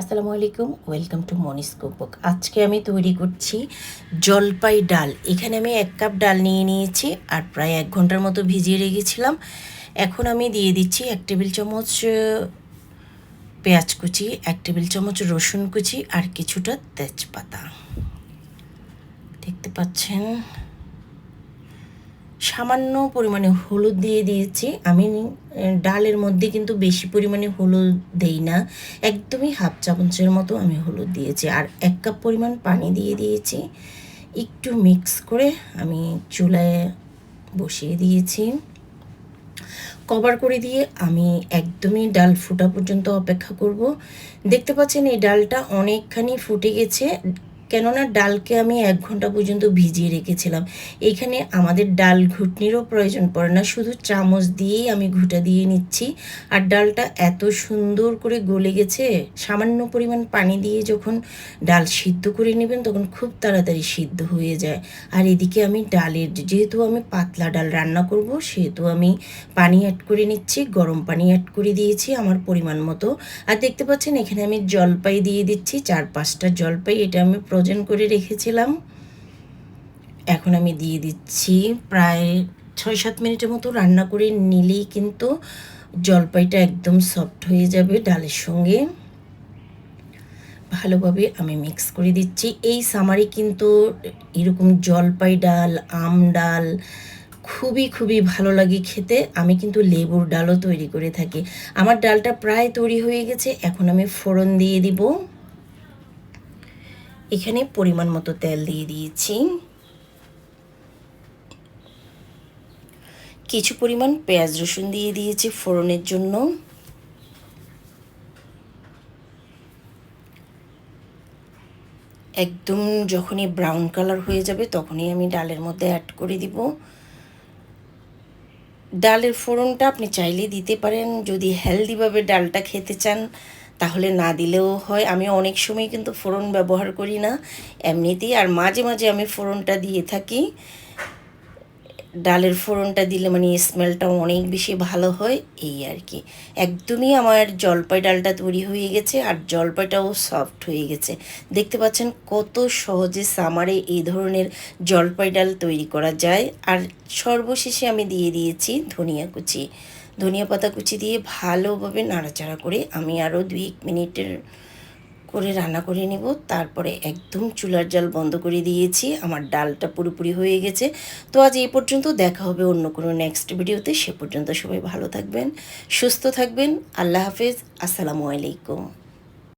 আসসালামু আলাইকুম, welcome to Moni's cookbook. আজকে আমি তৈরি করছি জলপাই ডাল। এখানে আমি 1 কাপ ডাল নিয়ে নিয়েছি আর প্রায় 1 ঘন্টার মতো ভিজিয়ে রেখেছিলাম। এখন আমি দিয়ে দিচ্ছি 1 টেবিল চামচ পেঁয়াজ কুচি, 1 টেবিল চামচ রসুন কুচি আর কিছুটা তেজপাতা। দেখতে পাচ্ছেন, সামান্য পরিমাণে হলুদ দিয়ে দিয়েছি। আমি ডালের মধ্যে কিন্তু বেশি পরিমাণে হলুদ দেই না, একদমই হাফ চামচের মতো আমি হলুদ দিয়েছি। আর 1 কাপ পরিমাণ পানি দিয়ে দিয়েছি। একটু মিক্স করে আমি চুলায় বসিয়ে দিয়েছি। কভার করে দিয়ে আমি একদমই ডাল ফোটা পর্যন্ত অপেক্ষা করব। দেখতে পাচ্ছেন এই ডালটা অনেকখানি ফুটে গেছে, কেননা ডালকে আমি 1 ঘন্টা পর্যন্ত ভিজিয়ে রেখেছিলাম। এখানে আমাদের ডাল ঘুটনিরও প্রয়োজন পড়ে না, শুধু চামচ দিয়েই আমি ঘুটা দিয়ে নিচ্ছি। আর ডালটা এত সুন্দর করে গলে গেছে, সামান্য পরিমাণ পানি দিয়ে যখন ডাল সিদ্ধ করে নেবেন তখন খুব তাড়াতাড়ি সিদ্ধ হয়ে যায়। আর এদিকে আমি ডালের, যেহেতু আমি পাতলা ডাল রান্না করব সেহেতু আমি পানি অ্যাড করে নিচ্ছি। গরম পানি অ্যাড করে দিয়েছি আমার পরিমাণ মতো। আর দেখতে পাচ্ছেন এখানে আমি জলপাই দিয়ে দিচ্ছি, 4-5টা জলপাই, এটা আমি ফ্রোজেন করে রেখেছিলাম। এখন আমি দিয়ে দিচ্ছি, প্রায় 6-7 মিনিটের মতো রান্না করে নিলেই কিন্তু জলপাইটা একদম সফট হয়ে যাবে ডালের সঙ্গে। ভালোভাবে আমি মিক্স করে দিচ্ছি। এই সামারে কিন্তু এরকম জলপাই ডাল, আম ডাল খুবই খুবই ভালো লাগে খেতে। আমি কিন্তু লেবুর ডালও তৈরি করে থাকি। আমার ডালটা প্রায় তৈরি হয়ে গেছে, এখন আমি ফোড়ন দিয়ে দিব। এখানে পরিমাণ মতো তেল দিয়ে দিয়েছি, কিছু পরিমাণ পেঁয়াজ রসুন দিয়ে দিয়েছি ফোড়নের জন্য। একদম যখনই ব্রাউন কালার হয়ে যাবে তখনই আমি ডালের মধ্যে অ্যাড করে দিব। ডালের ফোড়নটা আপনি চাইলে দিতে পারেন, যদি হেলদিভাবে ডালটা খেতে চান তাহলে না দিলেও হয়। আমি অনেক সময় কিন্তু ফোড়ন ব্যবহার করি না এমনিতেই, আর মাঝে মাঝে আমি ফোড়নটা দিয়ে থাকি। ডালের ফোড়নটা দিলে মানে স্মেলটা অনেক বেশি ভালো হয়, এই আর কি। একদমই আমার জলপাই ডালটা তৈরি হয়ে গেছে আর জলপাইটাও সফট হয়ে গেছে। দেখতে পাচ্ছেন কত সহজে সামারে এই ধরনের জলপাই ডাল তৈরি করা যায়। আর সর্বশেষে আমি দিয়ে দিয়েছি ধনিয়া কুচি, ধনিয়া পাতা কুচি দিয়ে ভালোভাবে নাড়াচাড়া করে আমি আরও 2-1 মিনিটের করে রান্না করে নেব। তারপরে একদম চুলার জাল বন্ধ করে দিয়েছি, আমার ডালটা পুরোপুরি হয়ে গেছে। তো আজ এই পর্যন্ত, দেখা হবে অন্য কোনো নেক্সট ভিডিওতে। সে পর্যন্ত সবাই ভালো থাকবেন, সুস্থ থাকবেন। আল্লাহ হাফেজ, আসসালামু আলাইকুম।